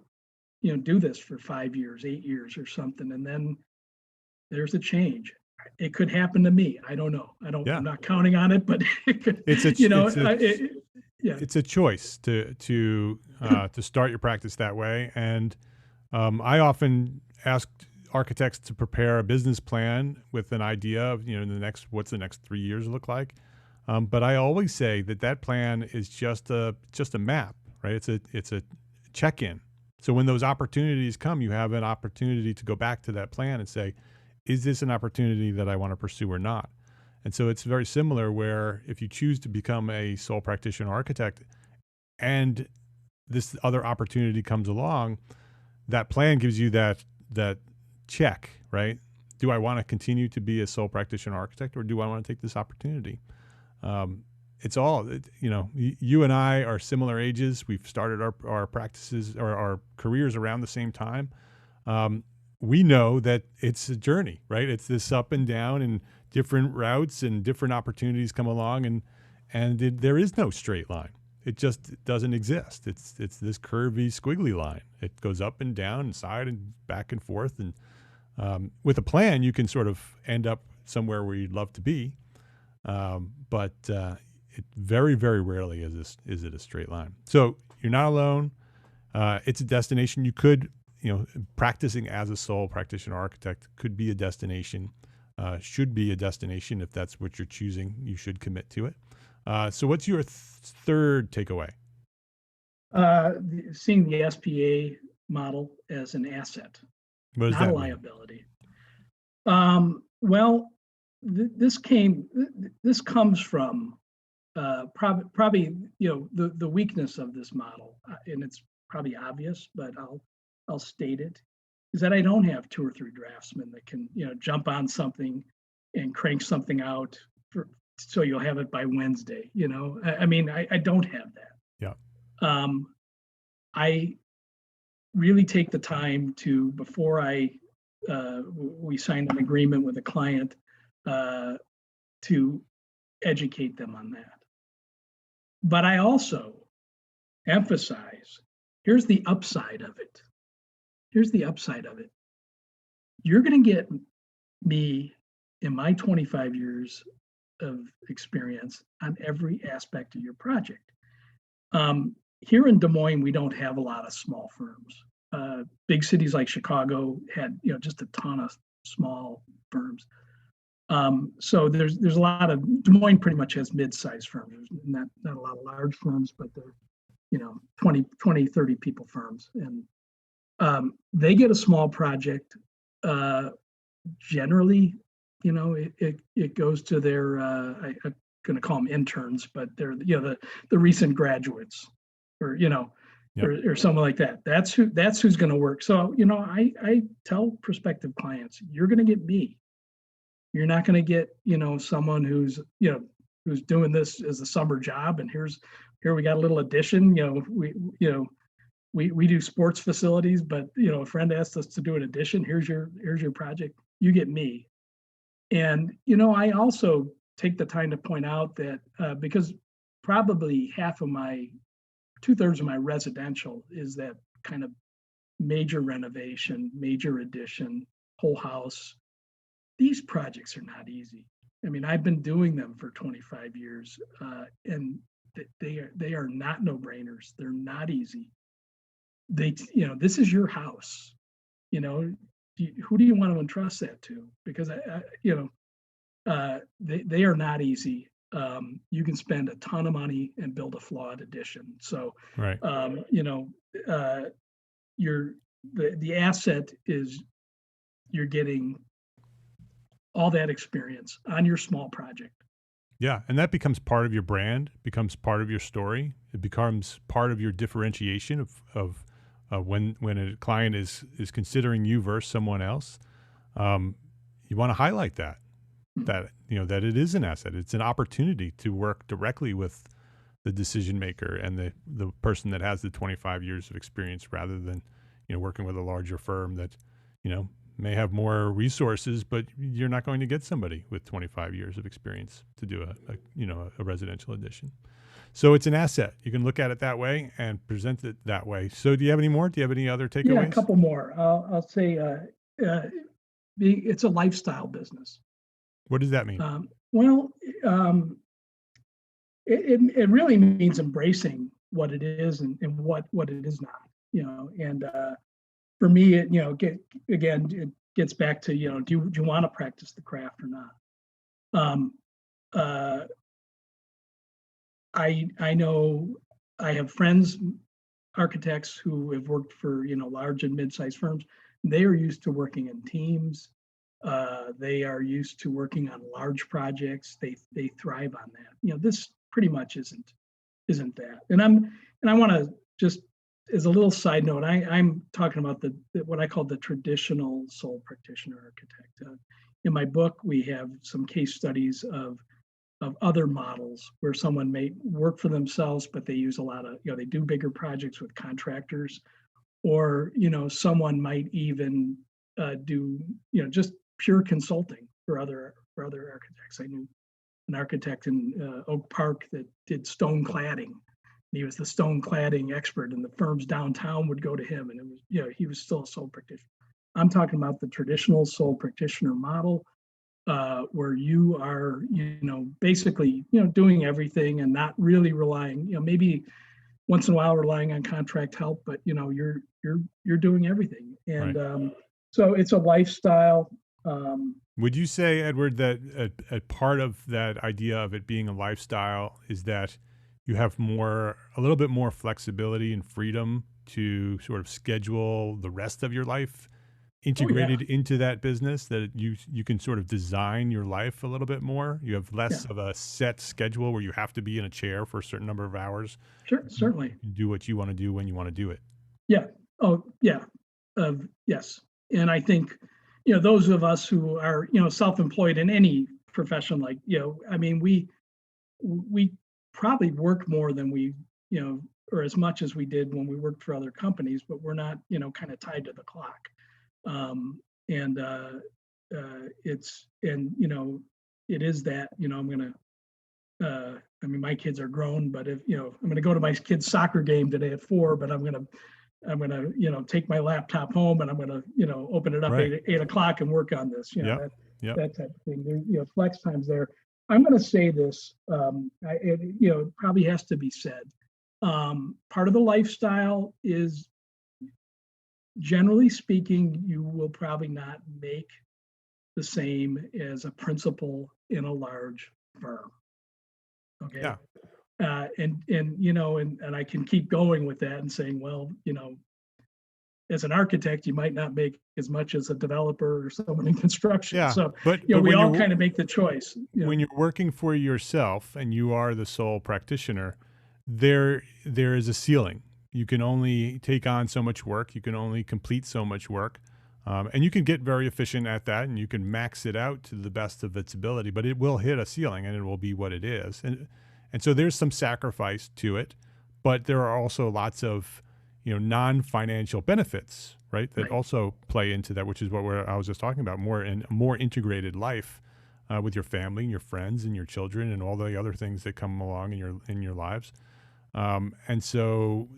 do this for 5 years, 8 years, or something, and then there's a change. It could happen to me. I don't know. I'm not counting on it, but it could, it's a choice to start your practice that way. And I often ask architects to prepare a business plan with an idea of what's the next 3 years look like. But I always say that plan is just a map, right? It's a check-in. So when those opportunities come, you have an opportunity to go back to that plan and say, is this an opportunity that I want to pursue or not? And so it's very similar where if you choose to become a sole practitioner architect and this other opportunity comes along, that plan gives you that check, right? Do I want to continue to be a sole practitioner architect, or do I want to take this opportunity? It's all, you and I are similar ages. We've started our practices or our careers around the same time. We know that it's a journey, right? It's this up and down and different routes and different opportunities come along, and there is no straight line. It just doesn't exist. It's this curvy, squiggly line. It goes up and down and side and back and forth. And with a plan, you can sort of end up somewhere where you'd love to be. But it very, very rarely is it a straight line. So you're not alone. It's a destination. You could, practicing as a sole practitioner architect could be a destination, should be a destination. If that's what you're choosing, you should commit to it. So what's your third takeaway? Seeing the SPA model as an asset, not a liability. This comes from probably the weakness of this model, and it's probably obvious, but I'll state it, is that I don't have 2 or 3 draftsmen that can jump on something and crank something out so you'll have it by Wednesday. I don't have that. Yeah. I really take the time to, before we sign an agreement with a client, to educate them on that. But I also emphasize, here's the upside of it. You're going to get me in my 25 years of experience on every aspect of your project. Here in Des Moines, we don't have a lot of small firms. Big cities like Chicago had, just a ton of small firms. So there's a lot of, Des Moines pretty much has mid-sized firms. There's not a lot of large firms, but they're 20, 30 people firms. And they get a small project. Generally, it goes to their, I'm going to call them interns, but they're the recent graduates, or or something like that. That's who's going to work. So I tell prospective clients, you're going to get me. You're not going to get someone who's doing this as a summer job, and here we got a little addition. We do sports facilities, but a friend asked us to do an addition. Here's your project. You get me. And I also take the time to point out that because probably 2/3 of my residential is that kind of major renovation, major addition, whole house. These projects are not easy. I mean, I've been doing them for 25 years, and they are not no-brainers. They're not easy. This is your house. Who do you want to entrust that to? Because they are not easy. You can spend a ton of money and build a flawed addition. So, right. The asset is you're getting all that experience on your small project. Yeah, and that becomes part of your brand, becomes part of your story. It becomes part of your differentiation of when a client is considering you versus someone else. You want to highlight that that it is an asset. It's an opportunity to work directly with the decision maker and the person that has the 25 years of experience, rather than working with a larger firm that may have more resources, but you're not going to get somebody with 25 years of experience to do a residential addition. So it's an asset. You can look at it that way and present it that way. So do you have any more? Do you have any other takeaways? Yeah, a couple more. I'll say it's a lifestyle business. What does that mean? Well, it really means embracing what it is and what it is not. And for me, it gets back to do you want to practice the craft or not? I know I have friends, architects, who have worked for large and mid-sized firms. They are used to working in teams. They are used to working on large projects. They thrive on that. This pretty much isn't that. And I want to just, as a little side note, I'm talking about what I call the traditional sole practitioner architect. In my book, we have some case studies of other models where someone may work for themselves, but they use a lot of, they do bigger projects with contractors, or, someone might even do, just pure consulting for other architects. I knew an architect in Oak Park that did stone cladding. He was the stone cladding expert, and the firms downtown would go to him, and it was, he was still a sole practitioner. I'm talking about the traditional sole practitioner model, where you are, basically, doing everything and not really relying, maybe once in a while relying on contract help, but you're doing everything. And right. So it's a lifestyle. Would you say, Edward, that a part of that idea of it being a lifestyle is that you have a little bit more flexibility and freedom to sort of schedule the rest of your life integrated into that business, that you can sort of design your life a little bit more? You have less of a set schedule where you have to be in a chair for a certain number of hours. Sure, certainly. You do what you want to do when you want to do it. Yeah. Oh, yeah. Yes. And I think, those of us who are, self-employed in any profession, like, I mean, we probably work more than we, or as much as we did when we worked for other companies, but we're not, kind of tied to the clock. It is that, I'm going to, my kids are grown, but if, I'm going to go to my kid's soccer game today at 4, but I'm going to, take my laptop home, and I'm going to, open it up right. at 8 o'clock and work on this, Yep. That type of thing. There, flex times there. I'm going to say this, it probably has to be said. Part of the lifestyle is, generally speaking, you will probably not make the same as a principal in a large firm. Okay. Yeah. And I can keep going with that and saying, well, as an architect, you might not make as much as a developer or someone in construction. Yeah, so but we all kind of make the choice. When you're working for yourself and you are the sole practitioner, there is a ceiling. You can only take on so much work. You can only complete so much work. And you can get very efficient at that, and you can max it out to the best of its ability, but it will hit a ceiling, and it will be what it is. And so there's some sacrifice to it, but there are also lots of non-financial benefits, right? That also play into that, which is what I was just talking about, more integrated life with your family and your friends and your children and all the other things that come along in your lives. And so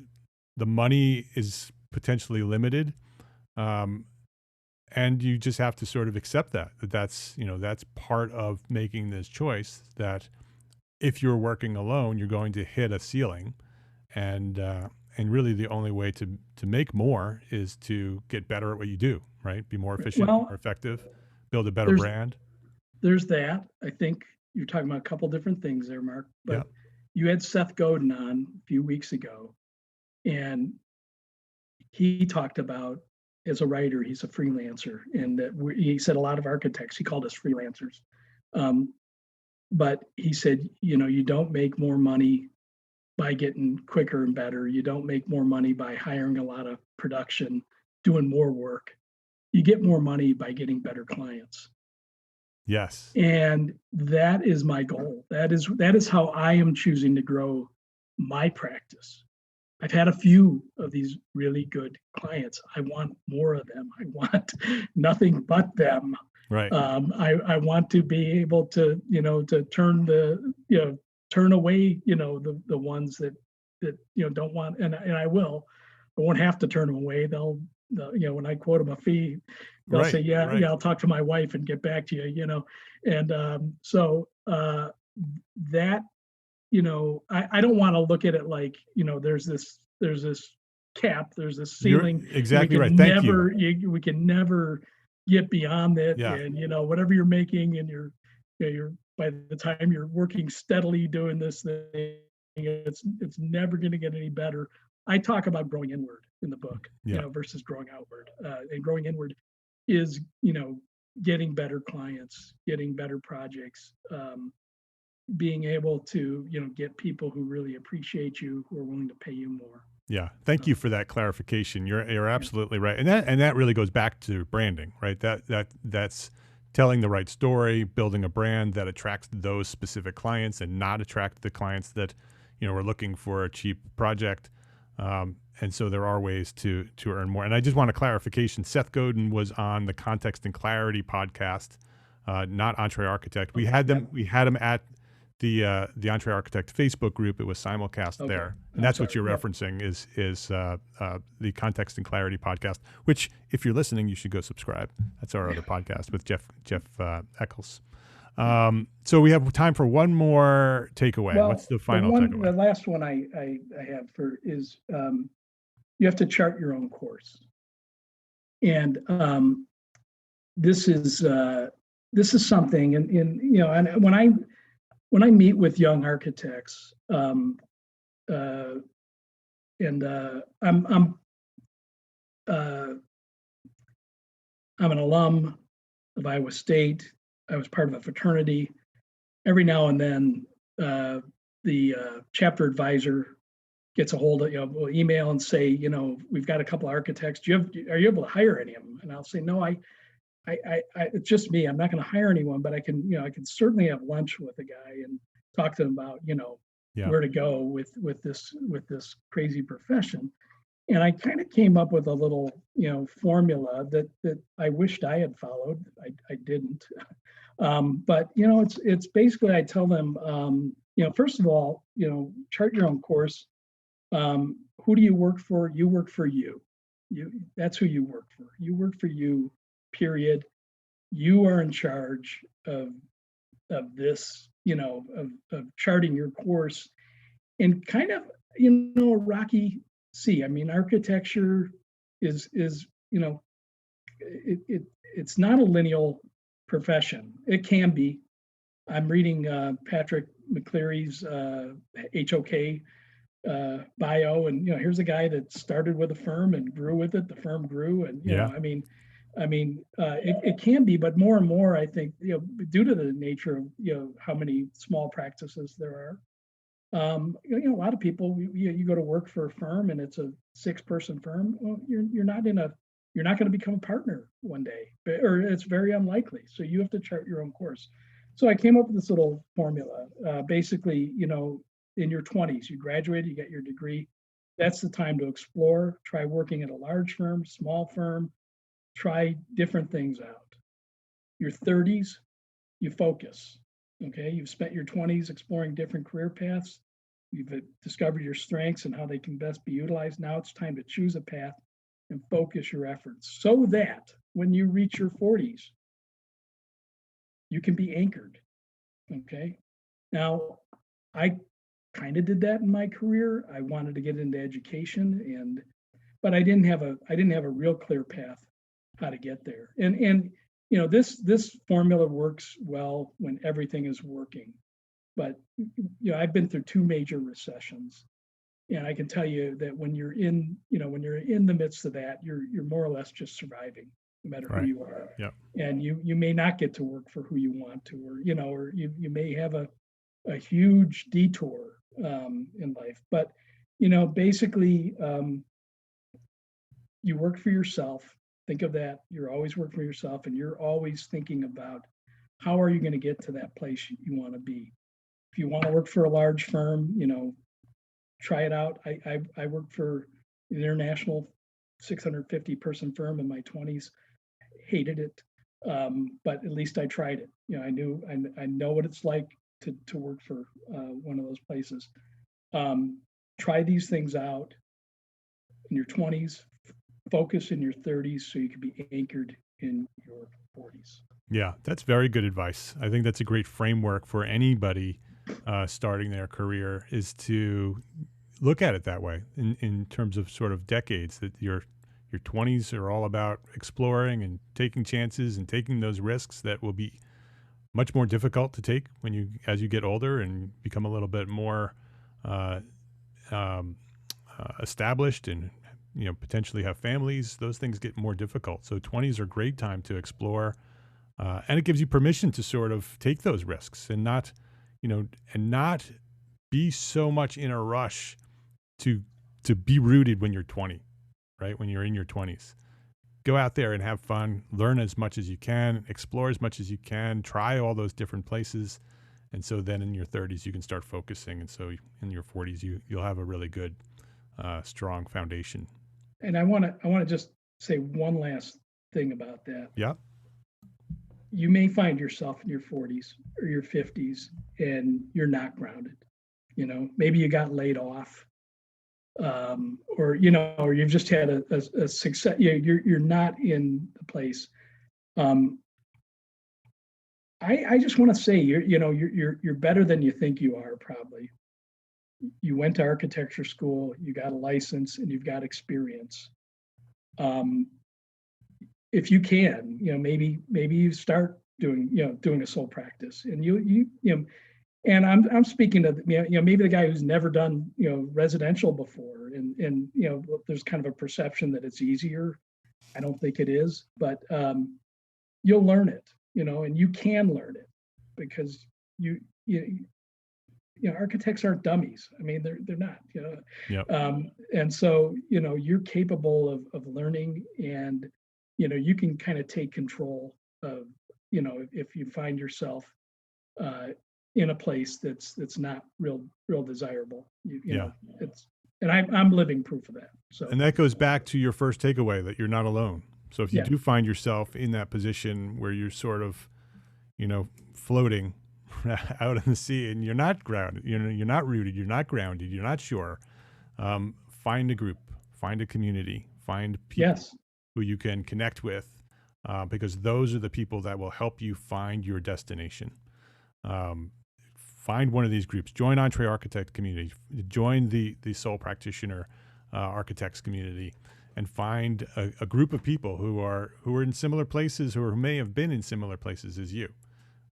the money is potentially limited, and you just have to sort of accept that's part of making this choice, that if you're working alone, you're going to hit a ceiling, and really the only way to make more is to get better at what you do, right? Be more efficient, more effective, build a better brand. There's that. I think you're talking about a couple different things there, Mark, but you had Seth Godin on a few weeks ago, and he talked about as a writer. He's a freelancer, and he said a lot of architects, he called us freelancers. But he said, you don't make more money by getting quicker and better. You don't make more money by hiring a lot of production, doing more work. You get more money by getting better clients. Yes. And that is my goal. That is how I am choosing to grow my practice. I've had a few of these really good clients. I want more of them. I want nothing but them. Right. I want to be able to, to turn away, the ones that don't want, and I will. I won't have to turn them away. They'll when I quote them a fee, they'll say, yeah, I'll talk to my wife and get back to you, and so that, I don't want to look at it like, there's this cap, there's this ceiling. You're exactly right. Thank you. We can never get beyond it. Yeah. And, whatever you're making, and you're by the time you're working steadily doing this thing, it's never going to get any better. I talk about growing inward in the book, versus growing outward. And growing inward is, getting better clients, getting better projects, being able to, get people who really appreciate you, who are willing to pay you more. Yeah. Thank you for that clarification. You're absolutely right. And that really goes back to branding, right? That's telling the right story, building a brand that attracts those specific clients and not attract the clients that, are looking for a cheap project. And so there are ways to earn more. And I just want a clarification. Seth Godin was on the Context and Clarity podcast, not EntreArchitect. We had him at the EntreArchitect Facebook group. It was simulcast there, and that's what you're referencing is the Context and Clarity podcast. Which, if you're listening, you should go subscribe. That's our other podcast with Jeff Eccles. So we have time for one more takeaway. Well, what's the final takeaway? The last one I have is you have to chart your own course, and this is something, and when I meet with young architects, and I'm an alum of Iowa State. I was part of a fraternity. Every now and then, the chapter advisor gets a hold of, will email and say, we've got a couple of architects. Are you able to hire any of them? And I'll say, no, it's just me. I'm not going to hire anyone, but I can certainly have lunch with a guy and talk to him about, where to go with this crazy profession. And I kind of came up with a little, formula that I wished I had followed. I didn't. But it's basically, I tell them, first of all, chart your own course. Who do you work for? You work for you. That's who you work for. You work for you. Period. You are in charge of this, of charting your course, and kind of, a rocky sea. I mean, architecture is it's not a lineal profession. It can be. I'm reading Patrick McCleary's HOK bio, and here's a guy that started with a firm and grew with it. The firm grew, and it can be, but more and more, I think, due to the nature of how many small practices there are, a lot of people, you go to work for a firm and it's a 6-person firm. Well, you're not going to become a partner one day, or it's very unlikely. So you have to chart your own course. So I came up with this little formula. Basically, in your 20s, you graduated, you get your degree. That's the time to explore. Try working at a large firm, small firm. Try different things out. Your 30s, you focus. Okay, you've spent your 20s exploring different career paths. You've discovered your strengths and how they can best be utilized. Now it's time to choose a path and focus your efforts so that when you reach your 40s, you can be anchored. Okay. Now, I kind of did that in my career. I wanted to get into education, but I didn't have a real clear path how to get there. And this formula works well when everything is working. But I've been through 2 major recessions, And I can tell you that when you're in, when you're in the midst of that, you're more or less just surviving, no matter who Right. you are. Yep. And you may not get to work for who you want to, or you may have a huge detour in life. But basically, you work for yourself. Think of that. You're always working for yourself, and you're always thinking about how are you going to get to that place you want to be. If you want to work for a large firm, try it out. I worked for an international 650 person firm in my 20s. Hated it, but at least I tried it. I know what it's like to work for one of those places. Try these things out in your 20s. Focus in your 30s so you can be anchored in your 40s. Yeah, that's very good advice. I think that's a great framework for anybody starting their career, is to look at it that way in terms of sort of decades, that your 20s are all about exploring and taking chances and taking those risks that will be much more difficult to take as you get older and become a little bit more established and potentially have families. Those things get more difficult. So 20s are a great time to explore, and it gives you permission to sort of take those risks and not be so much in a rush to be rooted when you're 20, right? When you're in your 20s, go out there and have fun, learn as much as you can, explore as much as you can, try all those different places. And so then in your 30s, you can start focusing. And so in your 40s, you'll have a really good, strong foundation. And I want to just say one last thing about that. Yeah. You may find yourself in your 40s or your 50s and you're not grounded. Maybe you got laid off, or you've just had a success. You're not in the place. I just want to say you're better than you think you are. Probably you went to architecture school, you got a license, and you've got experience. If you can, maybe you start doing a sole practice, and and I'm speaking to maybe the guy who's never done residential before, and there's kind of a perception that it's easier. I don't think it is, but you'll learn it, and you can learn it because architects aren't dummies. I mean, they're not, Yep. And so, you're capable of learning, and, you can kind of take control of, if you find yourself in a place that's not real desirable, and I'm living proof of that. So, and that goes back to your first takeaway, that you're not alone. So if you Yeah. do find yourself in that position where you're sort of, floating out in the sea and you're not grounded, you're not rooted, you're not grounded, you're not sure, find a group, find a community, find people Yes. who you can connect with, because those are the people that will help you find your destination. Find one of these groups, join EntreArchitect community, join the Sole Practitioner Architects community, and find a group of people who are in similar places, or who may have been in similar places as you,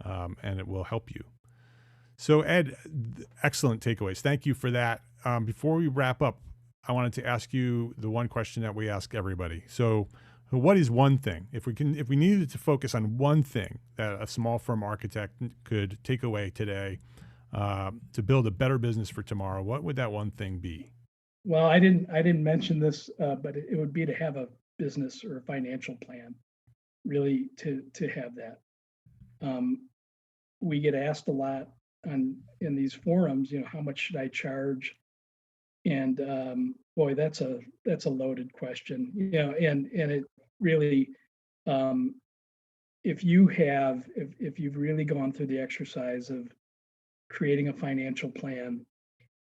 and it will help you. So Ed, excellent takeaways. Thank you for that. Before we wrap up, I wanted to ask you the one question that we ask everybody. So what is one thing, if we needed to focus on one thing that a small firm architect could take away today to build a better business for tomorrow, what would that one thing be? Well, I didn't mention this, but it would be to have a business or a financial plan, really to have that. We get asked a lot in these forums, how much should I charge? And boy, that's a loaded question, and it really, if you've really gone through the exercise of creating a financial plan,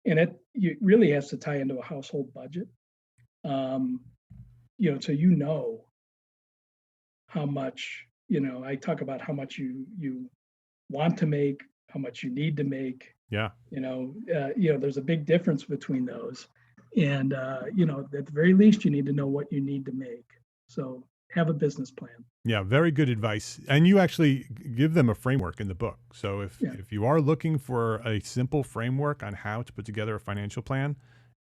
and it really has to tie into a household budget, so how much, I talk about how much you want to make, how much you need to make. Yeah. There's a big difference between those. And, at the very least, you need to know what you need to make. So have a business plan. Yeah, very good advice. And you actually give them a framework in the book. So if you are looking for a simple framework on how to put together a financial plan,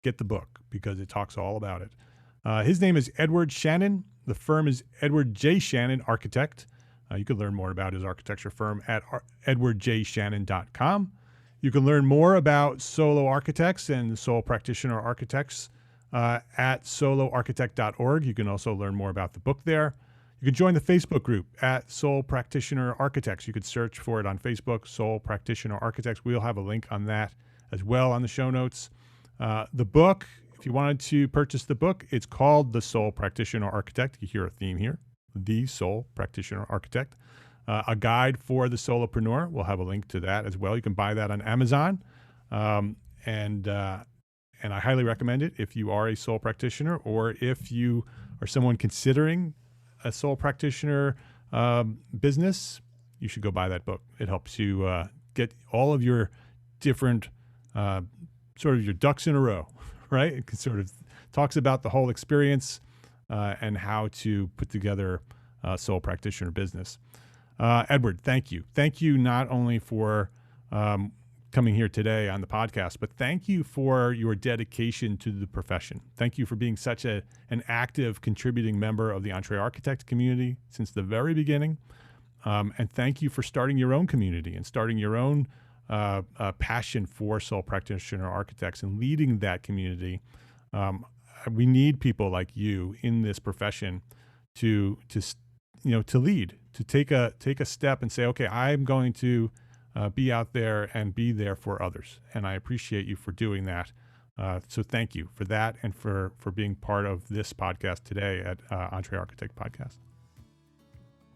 get the book because it talks all about it. His name is Edward Shannon. The firm is Edward J. Shannon Architect. You can learn more about his architecture firm at edwardjshannon.com. You can learn more about solo architects and sole practitioner architects at soloarchitect.org. You can also learn more about the book there. You can join the Facebook group at Sole Practitioner Architects. You could search for it on Facebook, Sole Practitioner Architects. We'll have a link on that as well on the show notes. The book, if you wanted to purchase the book, it's called The Sole Practitioner Architect. You hear a theme here, The Sole Practitioner Architect. A guide for the solopreneur. We'll have a link to that as well. You can buy that on Amazon. And I highly recommend it if you are a sole practitioner or if you are someone considering a sole practitioner business. You should go buy that book. It helps you get all of your different sort of your ducks in a row, right? It sort of talks about the whole experience and how to put together a sole practitioner business. Edward, thank you. Thank you not only for coming here today on the podcast, but thank you for your dedication to the profession. Thank you for being such an active contributing member of the EntreArchitect community since the very beginning. And thank you for starting your own community and starting your own passion for sole practitioner architects and leading that community. We need people like you in this profession to lead, to take a step and say, okay, I'm going to be out there and be there for others. And I appreciate you for doing that. So thank you for that and for being part of this podcast today at EntreArchitect Podcast.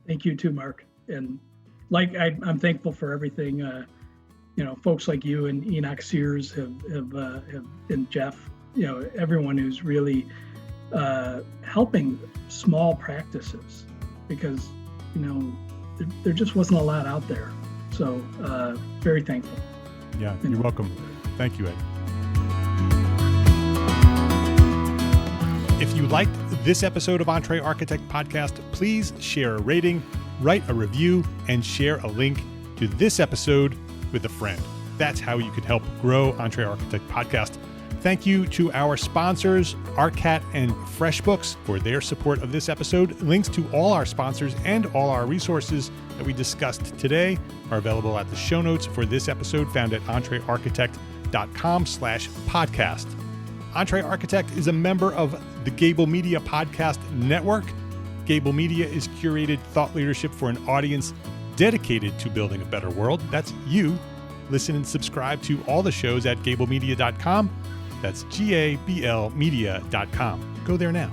Thank you too, Mark. And I'm thankful for everything. Folks like you and Enoch Sears have and Jeff, everyone who's really helping small practices because, there just wasn't a lot out there. So very thankful. Yeah, you're welcome. Thank you, Ed. If you liked this episode of EntreArchitect Podcast, please share a rating, write a review, and share a link to this episode with a friend. That's how you could help grow EntreArchitect Podcast. Thank you to our sponsors, ArtCat and FreshBooks, for their support of this episode. Links to all our sponsors and all our resources that we discussed today are available at the show notes for this episode found at entrearchitect.com/podcast. EntreArchitect is a member of the Gable Media Podcast Network. Gable Media is curated thought leadership for an audience dedicated to building a better world. That's you. Listen and subscribe to all the shows at gablemedia.com. That's GABLmedia.com. Go there now.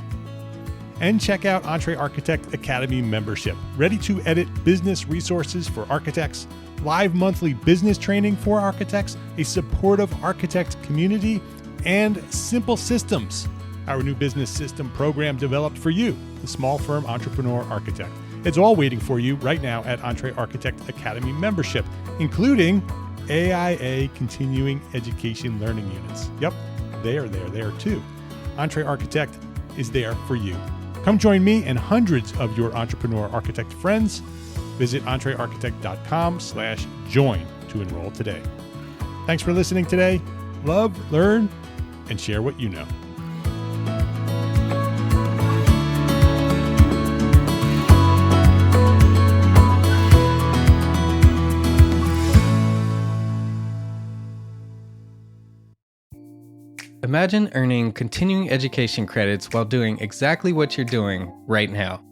And check out EntreArchitect Academy membership. Ready to edit business resources for architects, live monthly business training for architects, a supportive architect community, and Simple Systems, our new business system program developed for you, the small firm entrepreneur architect. It's all waiting for you right now at EntreArchitect Academy membership, including AIA continuing education learning units. Yep, they are there too. EntreArchitect is there for you. Come join me and hundreds of your entrepreneur architect friends. Visit entrearchitect.com/join to enroll today. Thanks for listening today. Love, learn, and share what you know. Imagine earning continuing education credits while doing exactly what you're doing right now.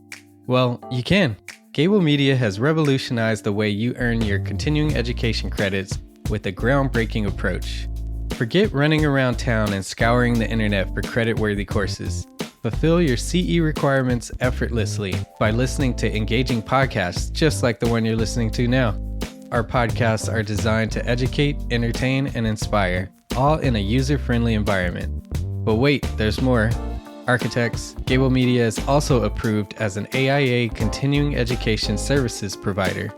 Well, you can. Gable Media has revolutionized the way you earn your continuing education credits with a groundbreaking approach. Forget running around town and scouring the internet for credit-worthy courses. Fulfill your CE requirements effortlessly by listening to engaging podcasts just like the one you're listening to now. Our podcasts are designed to educate, entertain, and inspire, all in a user-friendly environment. But wait, there's more. Architects, Gable Media is also approved as an AIA continuing education services provider.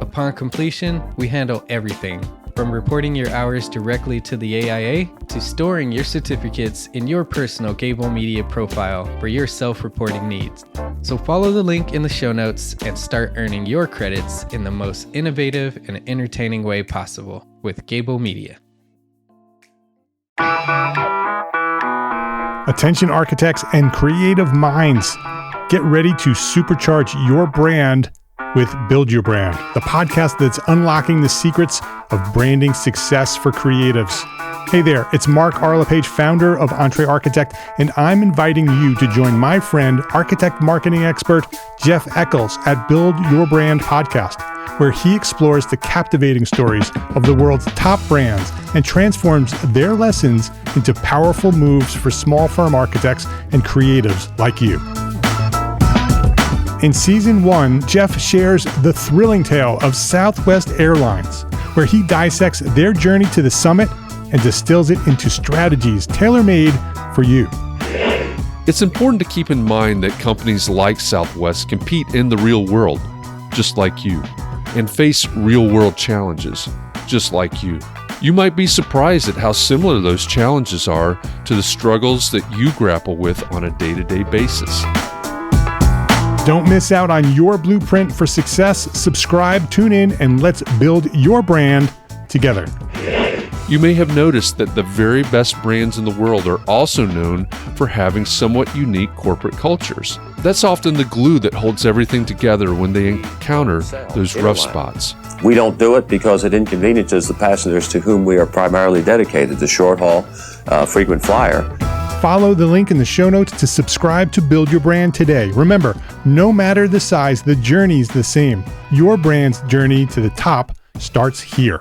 Upon completion, we handle everything, from reporting your hours directly to the AIA to storing your certificates in your personal Gable Media profile for your self-reporting needs. So follow the link in the show notes and start earning your credits in the most innovative and entertaining way possible with Gable Media. Attention architects and creative minds, get ready to supercharge your brand with Build Your Brand, the podcast that's unlocking the secrets of branding success for creatives. Hey there, it's Mark Arlepage, founder of EntreArchitect, and I'm inviting you to join my friend, architect marketing expert Jeff Eccles at Build Your Brand podcast, where he explores the captivating stories of the world's top brands and transforms their lessons into powerful moves for small firm architects and creatives like you. In Season 1, Jeff shares the thrilling tale of Southwest Airlines, where he dissects their journey to the summit and distills it into strategies tailor-made for you. It's important to keep in mind that companies like Southwest compete in the real world, just like you, and face real-world challenges, just like you. You might be surprised at how similar those challenges are to the struggles that you grapple with on a day-to-day basis. Don't miss out on your blueprint for success. Subscribe, tune in, and let's build your brand together. You may have noticed that the very best brands in the world are also known for having somewhat unique corporate cultures. That's often the glue that holds everything together when they encounter those rough spots. We don't do it because it inconveniences the passengers to whom we are primarily dedicated, the short haul, frequent flyer. Follow the link in the show notes to subscribe to Build Your Brand today. Remember, no matter the size, the journey's the same. Your brand's journey to the top starts here.